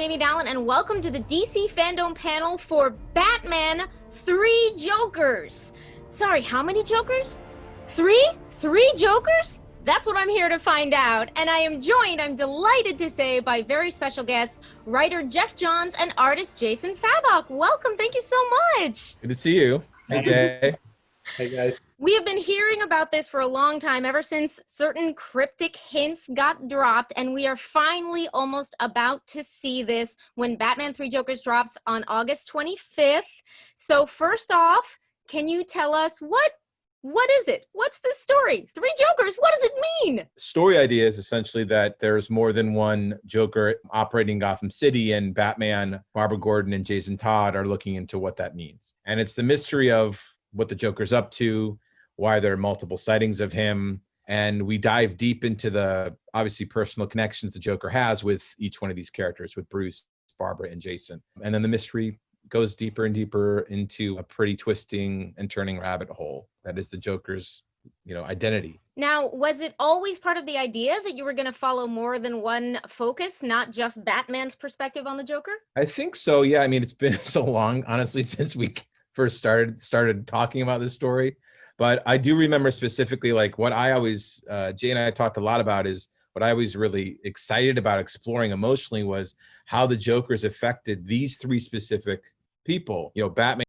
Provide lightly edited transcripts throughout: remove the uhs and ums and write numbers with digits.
Amy Dallin, and welcome to the DC FanDome panel for Batman 3 Jokers. Sorry, how many Jokers? Three? 3 Jokers? That's what I'm here to find out. And I am joined, I'm delighted to say, by very special guests, writer Jeff Johns and artist Jason Fabok. Welcome, thank you so much. Good to see you. Hey, Jay. Hey, guys. We have been hearing about this for a long time, ever since certain cryptic hints got dropped, and we are finally almost about to see this when Batman 3 Jokers drops on August 25th. So first off, can you tell us what is it? What's the story? 3 Jokers, what does it mean? Story idea is essentially that there's more than one Joker operating Gotham City, and Batman, Barbara Gordon, and Jason Todd are looking into what that means. And it's the mystery of what the Joker's up to, why there are multiple sightings of him, and we dive deep into the obviously personal connections the Joker has with each one of these characters, with Bruce, Barbara, and Jason. And then the mystery goes deeper and deeper into a pretty twisting and turning rabbit hole that is the Joker's, identity. Now, was it always part of the idea that you were going to follow more than one focus, not just Batman's perspective on the Joker? I think so, yeah. I mean, it's been so long, honestly, since we first started talking about this story. But I do remember specifically, like, what I always, Jay and I talked a lot about, is what I was really excited about exploring emotionally was how the Joker's affected these 3 specific people. Batman.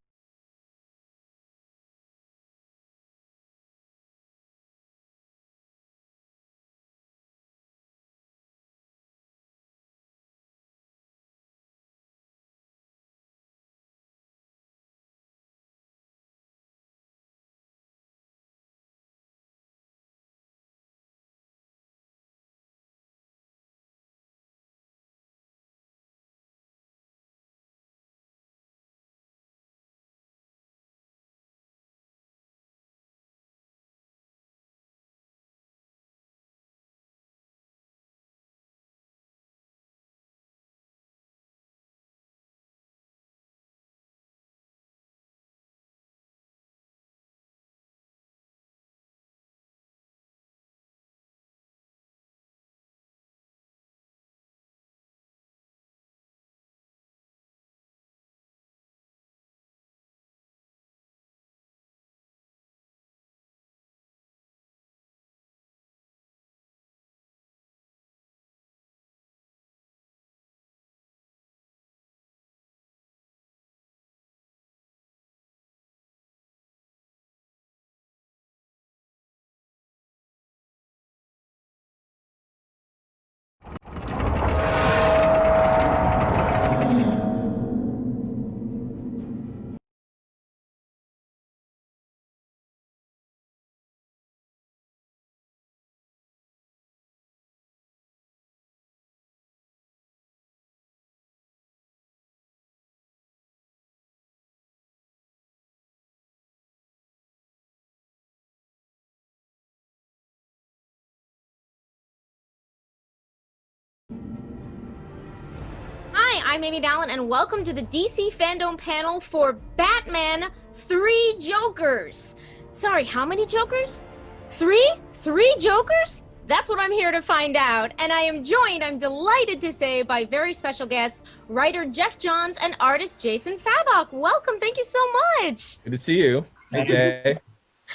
Hi, I'm Amy Dallin, and welcome to the DC FanDome panel for Batman 3 Jokers. Sorry, how many Jokers? 3? 3 Jokers? That's what I'm here to find out. And I am joined, I'm delighted to say, by very special guests, writer Jeff Johns and artist Jason Fabok. Welcome, thank you so much. Good to see you. Hey, Jay.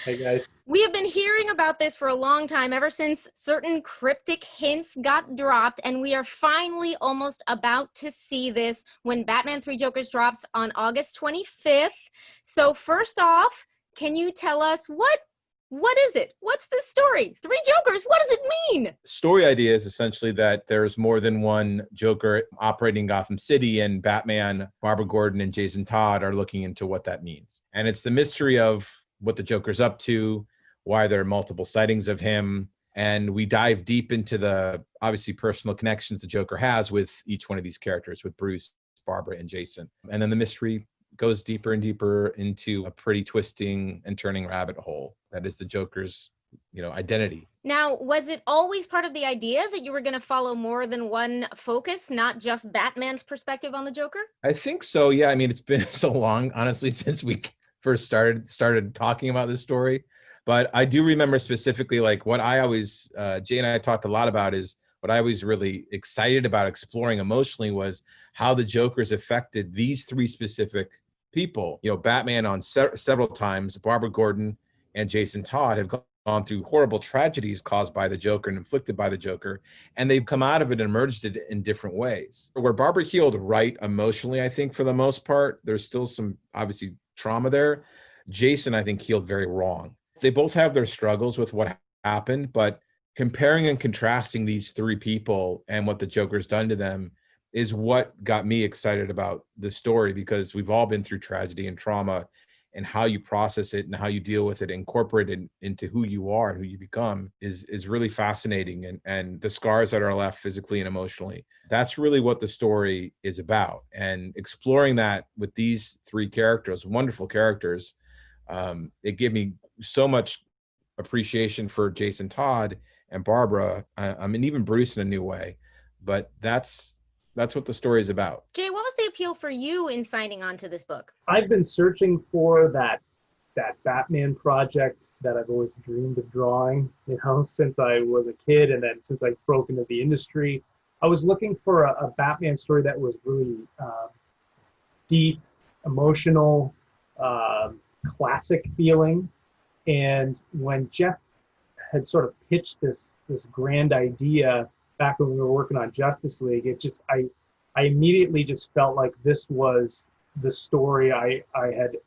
Hey, guys. We have been hearing about this for a long time, ever since certain cryptic hints got dropped, and we are finally almost about to see this when Batman 3 Jokers drops on August 25th. So first off, can you tell us what is it? What's the story? 3 Jokers, what does it mean? Story idea is essentially that there's more than one Joker operating Gotham City, and Batman, Barbara Gordon, and Jason Todd are looking into what that means. And it's the mystery of what the Joker's up to, why there are multiple sightings of him, and we dive deep into the obviously personal connections the Joker has with each one of these characters, with Bruce, Barbara, and Jason. And then the mystery goes deeper and deeper into a pretty twisting and turning rabbit hole that is the Joker's, identity. Now, was it always part of the idea that you were going to follow more than one focus, not just Batman's perspective on the Joker? I think so, yeah. I mean, it's been so long, honestly, since we first started talking about this story. But I do remember specifically, like, what I always, Jay and I talked a lot about, is what I was really excited about exploring emotionally was how the Joker's affected these three specific people. You know, Batman on several times, Barbara Gordon and Jason Todd have gone through horrible tragedies caused by the Joker and inflicted by the Joker, and they've come out of it and emerged it in different ways. Where Barbara healed right emotionally, I think for the most part, there's still some obviously trauma there. Jason, I think, healed very wrong. They both have their struggles with what happened, but comparing and contrasting these three people and what the Joker's done to them is what got me excited about the story, because we've all been through tragedy and trauma, and how you process it and how you deal with it, incorporate it into who you are and who you become is really fascinating. And the scars that are left physically and emotionally, that's really what the story is about. And exploring that with these three characters, wonderful characters, it gave me so much appreciation for Jason Todd and Barbara. I mean, even Bruce in a new way, but that's what the story is about. Jay, what was the appeal for you in signing on to this book? I've been searching for that Batman project that I've always dreamed of drawing, since I was a kid, and then since I broke into the industry. I was looking for a Batman story that was really deep, emotional, classic feeling. And when Jeff had sort of pitched this grand idea back when we were working on Justice League, I immediately just felt like this was the story I had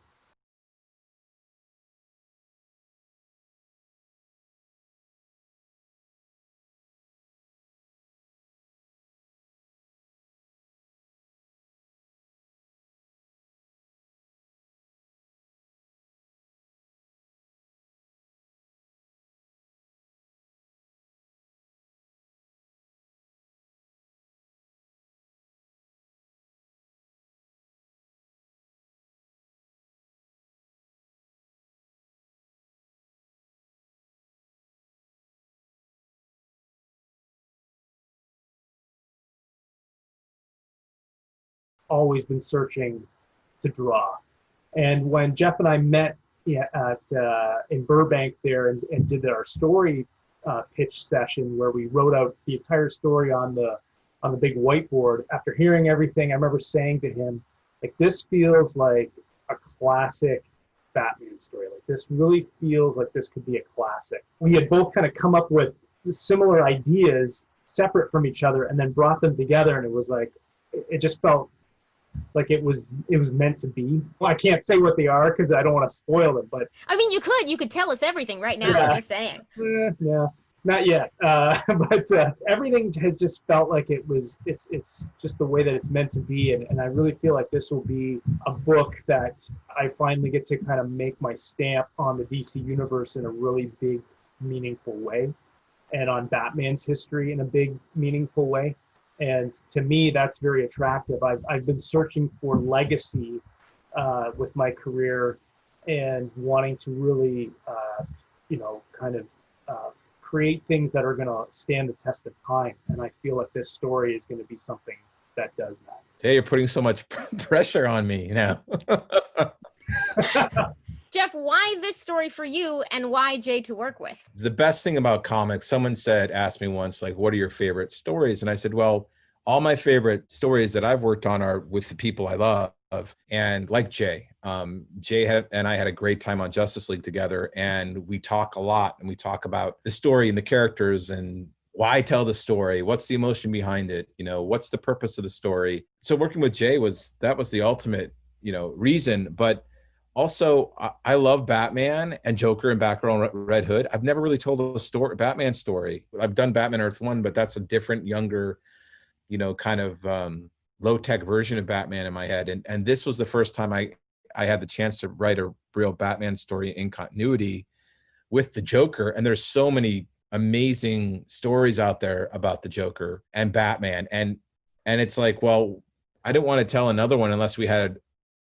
always been searching to draw. And when Jeff and I met in Burbank there and did our story pitch session where we wrote out the entire story on the big whiteboard, after hearing everything, I remember saying to him, like, this feels like a classic Batman story. Like, this really feels like this could be a classic. We had both kind of come up with similar ideas separate from each other and then brought them together, and it was like, it just felt like it was meant to be. Well, I can't say what they are because I don't want to spoil them, but I mean, you could tell us everything right now. Yeah. I'm just saying. Yeah, not yet. But everything has just felt like it's just the way that it's meant to be, and I really feel like this will be a book that I finally get to kind of make my stamp on the DC universe in a really big, meaningful way, and on Batman's history in a big, meaningful way. And to me, that's very attractive. I've been searching for legacy with my career and wanting to really, kind of create things that are going to stand the test of time. And I feel like this story is going to be something that does that. Hey, you're putting so much pressure on me now. Jeff, why this story for you and why Jay to work with? The best thing about comics, someone asked me once, like, what are your favorite stories? And I said, well, all my favorite stories that I've worked on are with the people I love. And like Jay, and I had a great time on Justice League together, and we talk a lot, and we talk about the story and the characters and why tell the story, what's the emotion behind it, what's the purpose of the story. So working with Jay was the ultimate, reason. But also, I love Batman and Joker and Batgirl and Red Hood. I've never really told a Batman story. I've done Batman Earth 1, but that's a different, younger, kind of low-tech version of Batman in my head. And this was the first time I had the chance to write a real Batman story in continuity with the Joker. And there's so many amazing stories out there about the Joker and Batman. And it's like, well, I didn't want to tell another one unless we had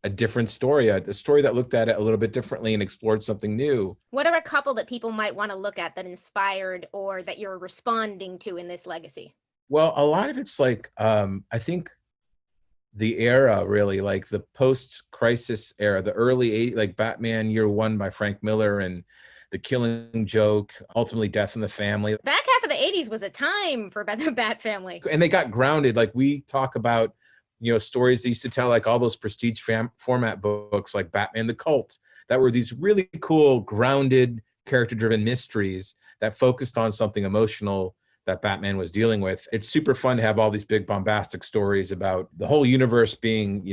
a different story, a story that looked at it a little bit differently and explored something new. What are a couple that people might want to look at that inspired or that you're responding to in this legacy? Well, a lot of it's like, I think the era, really, like the post-crisis era, the early 80s, like Batman Year One by Frank Miller and The Killing Joke, ultimately Death in the Family. Back half of the 80s was a time for the Bat family. And they got grounded. Like we talk about, stories they used to tell, like all those prestige format books like Batman the Cult, that were these really cool, grounded, character-driven mysteries that focused on something emotional that Batman was dealing with. It's super fun to have all these big bombastic stories about the whole universe being,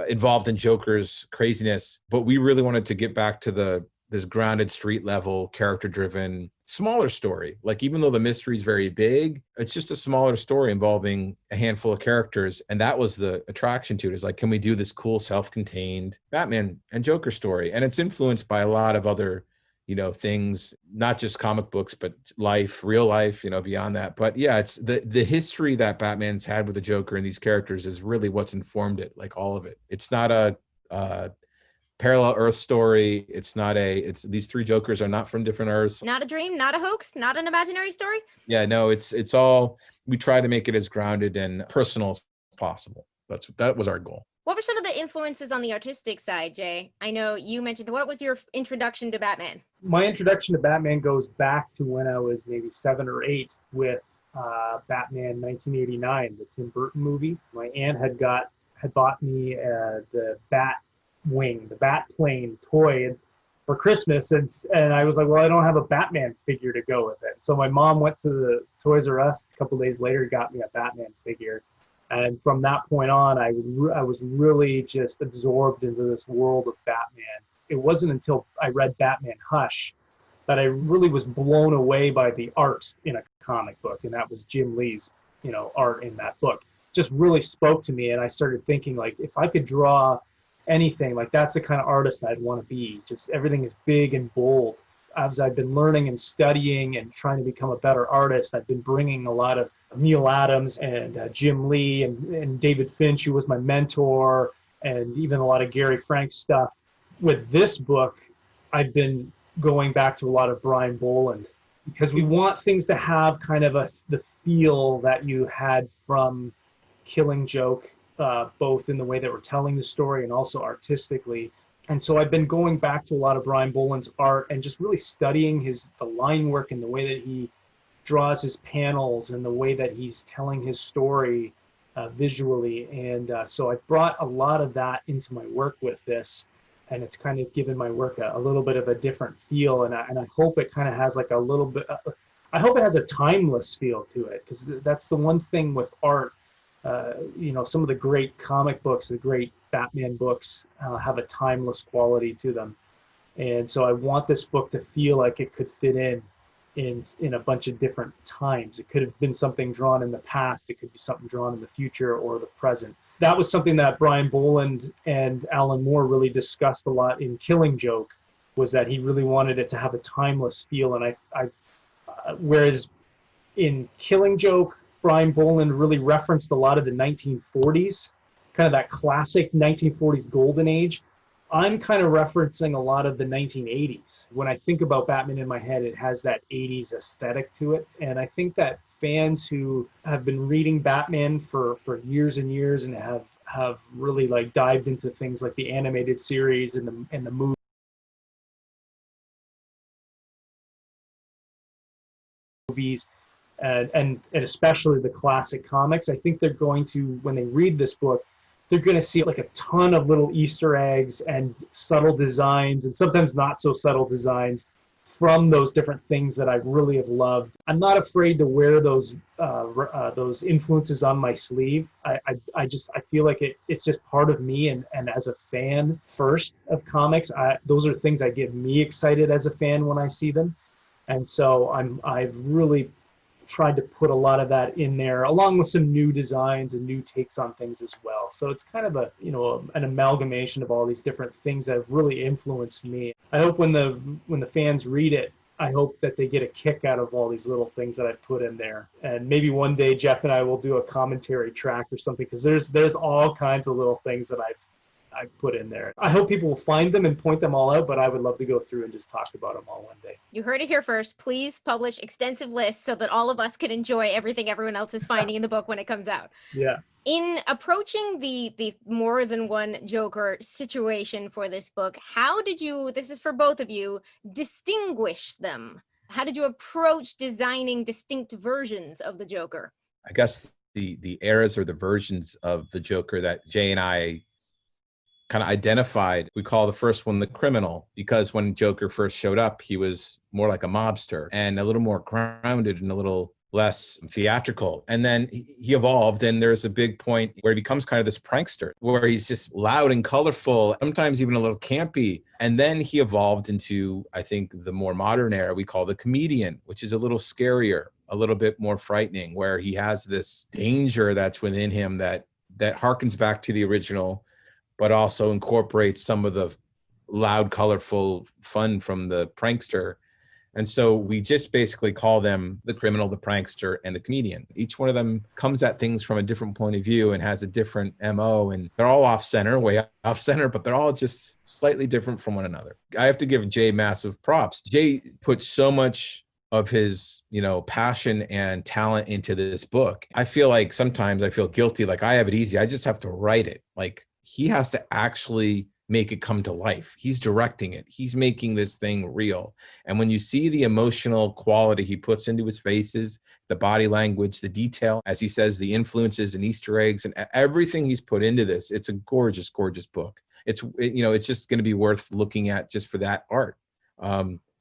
involved in Joker's craziness. But we really wanted to get back to this grounded, street level, character driven, smaller story. Like, even though the mystery is very big, it's just a smaller story involving a handful of characters. And that was the attraction to it, is like, can we do this cool self-contained Batman and Joker story? And it's influenced by a lot of other things, not just comic books, but life, real life, beyond that. But yeah, it's the history that Batman's had with the Joker and these characters is really what's informed it, like all of it. It's not a parallel Earth story. It's these three Jokers are not from different Earths. Not a dream, not a hoax, not an imaginary story. Yeah, no, it's all, we try to make it as grounded and personal as possible. That was our goal. What were some of the influences on the artistic side, Jay? I know you mentioned, what was your introduction to Batman? My introduction to Batman goes back to when I was maybe 7 or 8 with Batman 1989, the Tim Burton movie. My aunt had bought me the Bat Wing, the Bat Plane toy for Christmas, and I was like, well, I don't have a Batman figure to go with it. So my mom went to the Toys R Us a couple days later, got me a Batman figure. And from that point on, I was really just absorbed into this world of Batman. It wasn't until I read Batman Hush that I really was blown away by the art in a comic book. And that was Jim Lee's, art in that book. Just really spoke to me. And I started thinking, like, if I could draw anything, like, that's the kind of artist I'd want to be. Just everything is big and bold. As I've been learning and studying and trying to become a better artist, I've been bringing a lot of Neil Adams and Jim Lee and David Finch, who was my mentor, and even a lot of Gary Frank stuff. With this book, I've been going back to a lot of Brian Boland, because we want things to have kind of the feel that you had from Killing Joke, both in the way that we're telling the story and also artistically. And so I've been going back to a lot of Brian Boland's art and just really studying the line work and the way that he draws his panels and the way that he's telling his story visually. And so I brought a lot of that into my work with this, and it's kind of given my work a little bit of a different feel. And I hope it kind of has like a little bit, I hope it has a timeless feel to it, because that's the one thing with art. Some of the great comic books, the great Batman books have a timeless quality to them. And so I want this book to feel like it could fit in a bunch of different times. It could have been something drawn in the past. It could be something drawn in the future or the present. That was something that Brian Boland and Alan Moore really discussed a lot in Killing Joke, was that he really wanted it to have a timeless feel. And whereas in Killing Joke, Brian Boland really referenced a lot of the 1940s, kind of that classic 1940s golden age. I'm kind of referencing a lot of the 1980s. When I think about Batman in my head, it has that 80s aesthetic to it. And I think that fans who have been reading Batman for years and years and have really like dived into things like the animated series and the movies, and especially the classic comics, I think they're going to, when they read this book, they're going to see like a ton of little Easter eggs and subtle designs, and sometimes not so subtle designs, from those different things that I really have loved. I'm not afraid to wear those influences on my sleeve. I feel like it's just part of me, and as a fan first of comics, those are things that get me excited as a fan when I see them. And so I've really tried to put a lot of that in there, along with some new designs and new takes on things as well. So it's kind of an amalgamation of all these different things that have really influenced me. I hope when the fans read it, I hope that they get a kick out of all these little things that I've put in there. And maybe one day Jeff and I will do a commentary track or something, because there's all kinds of little things that I put in there. I hope people will find them and point them all out, but I would love to go through and just talk about them all one day. You heard it here first. Please publish extensive lists so that all of us can enjoy everything everyone else is finding in the book when it comes out. Yeah. In approaching the more than one Joker situation for this book, how did you, this is for both of you, distinguish them? How did you approach designing distinct versions of the Joker? I guess the eras or the versions of the Joker that Jay and I kind of identified, we call the first one the criminal, because when Joker first showed up, he was more like a mobster and a little more grounded and a little less theatrical. And then he evolved, and there's a big point where he becomes kind of this prankster, where he's just loud and colorful, sometimes even a little campy. And then he evolved into, I think, the more modern era we call the comedian, which is a little scarier, a little bit more frightening, where he has this danger that's within him that harkens back to the original, but also incorporates some of the loud, colorful fun from the prankster. And so we just basically call them the criminal, the prankster, and the comedian. Each one of them comes at things from a different point of view and has a different MO, and they're all off center, way off center, but they're all just slightly different from one another. I have to give Jay massive props. Jay put so much of his, passion and talent into this book. I feel like sometimes I feel guilty, like I have it easy. I just have to write it. Like he has to actually make it come to life. He's directing it. He's making this thing real. And when you see the emotional quality he puts into his faces, the body language, the detail, as he says, the influences and Easter eggs and everything he's put into this, it's a gorgeous, gorgeous book. It's just going to be worth looking at just for that art.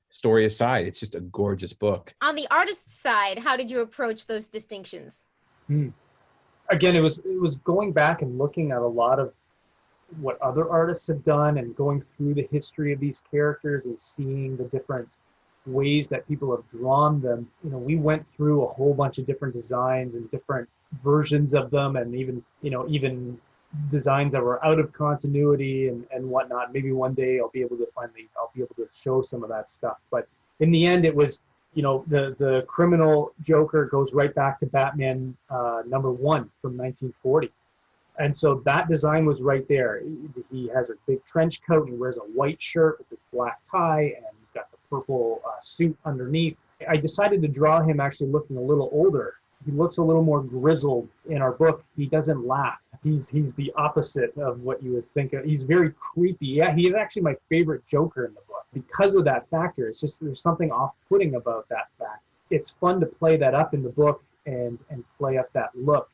Story aside, it's just a gorgeous book. On the artist's side, how did you approach those distinctions? Again, it was going back and looking at a lot of what other artists have done and going through the history of these characters and seeing the different ways that people have drawn them. We went through a whole bunch of different designs and different versions of them, and even designs that were out of continuity and whatnot. Maybe one day I'll be able to show some of that stuff. But in the end, it was, the criminal Joker goes right back to Batman #1 from 1940. And so that design was right there. He has a big trench coat, and he wears a white shirt with this black tie, and he's got the purple suit underneath. I decided to draw him actually looking a little older. He looks a little more grizzled in our book. He doesn't laugh. He's the opposite of what you would think of. He's very creepy. Yeah, he is actually my favorite Joker in the book because of that factor. It's just there's something off-putting about that fact. It's fun to play that up in the book and play up that look.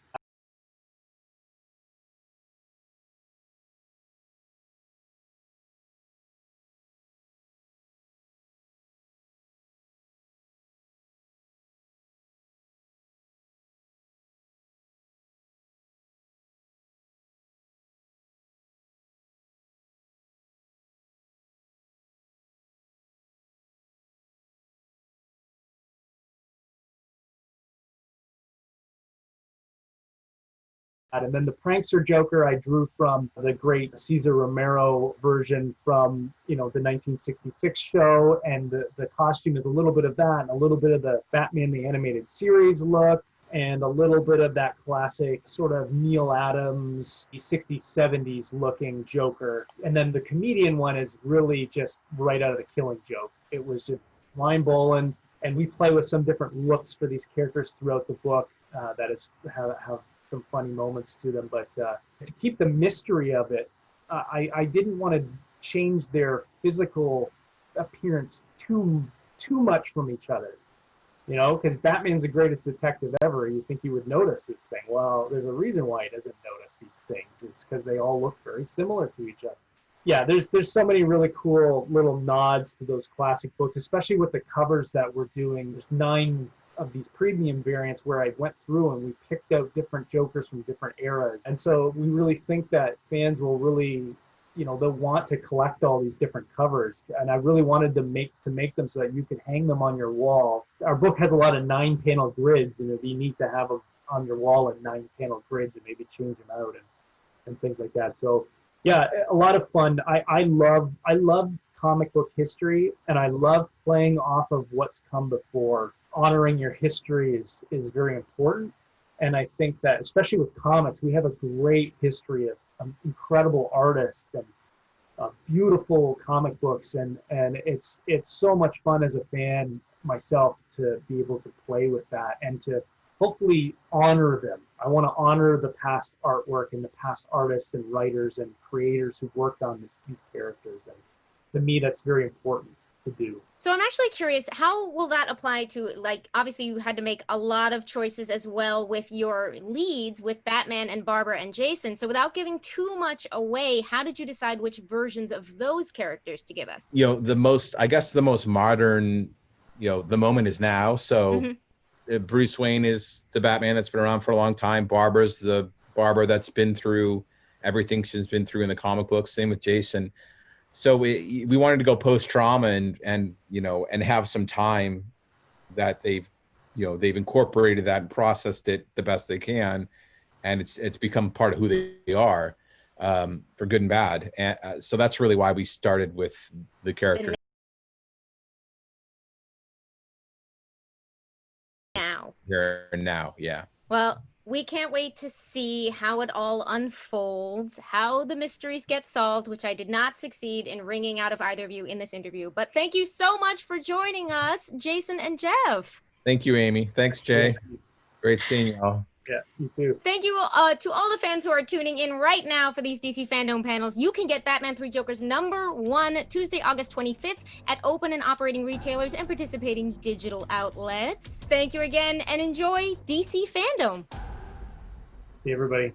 And then the prankster Joker I drew from the great Cesar Romero version from, the 1966 show. And the costume is a little bit of that and a little bit of the Batman the Animated Series look and a little bit of that classic sort of Neil Adams 60s, 70s looking Joker. And then the comedian one is really just right out of the Killing Joke. It was just line bowling. And we play with some different looks for these characters throughout the book that have some funny moments to them, but to keep the mystery of it, I didn't want to change their physical appearance too much from each other, because Batman's the greatest detective ever. You think he would notice this thing. Well, there's a reason why he doesn't notice these things. It's because they all look very similar to each other. Yeah, there's so many really cool little nods to those classic books, especially with the covers that we're doing. There's 9 of these premium variants where I went through and we picked out different Jokers from different eras. And so we really think that fans will really, they'll want to collect all these different covers. And I really wanted to make them so that you could hang them on your wall. Our book has a lot of 9-panel grids, and it'd be neat to have them on your wall in 9-panel grids and maybe change them out and things like that. So yeah, a lot of fun. I love comic book history, and I love playing off of what's come before. Honoring your history is very important. And I think that, especially with comics, we have a great history of incredible artists and beautiful comic books, and it's so much fun as a fan myself to be able to play with that and to hopefully honor them. I want to honor the past artwork and the past artists and writers and creators who worked on these characters, and to me that's very important to do. So I'm actually curious, how will that apply to, like, obviously you had to make a lot of choices as well with your leads with Batman and Barbara and Jason. So without giving too much away, how did you decide which versions of those characters to give us? You know, the most modern, you know, the moment is now. So Bruce Wayne is the Batman that's been around for a long time. Barbara's the Barbara that's been through everything she's been through in the comic books. Same with Jason. So we wanted to go post-trauma and you know, and have some time that they've incorporated that and processed it the best they can, and it's become part of who they are, for good and bad. And so that's really why we started with the character Now. here and now. Yeah. Well, we can't wait to see how it all unfolds, how the mysteries get solved, which I did not succeed in wringing out of either of you in this interview. But thank you so much for joining us, Jason and Jeff. Thank you, Amy. Thanks, Jay. Great seeing you all. Yeah, you too. Thank you to all the fans who are tuning in right now for these DC FanDome panels. You can get Batman 3 Jokers #1 Tuesday, August 25th at open and operating retailers and participating digital outlets. Thank you again and enjoy DC FanDome. See everybody.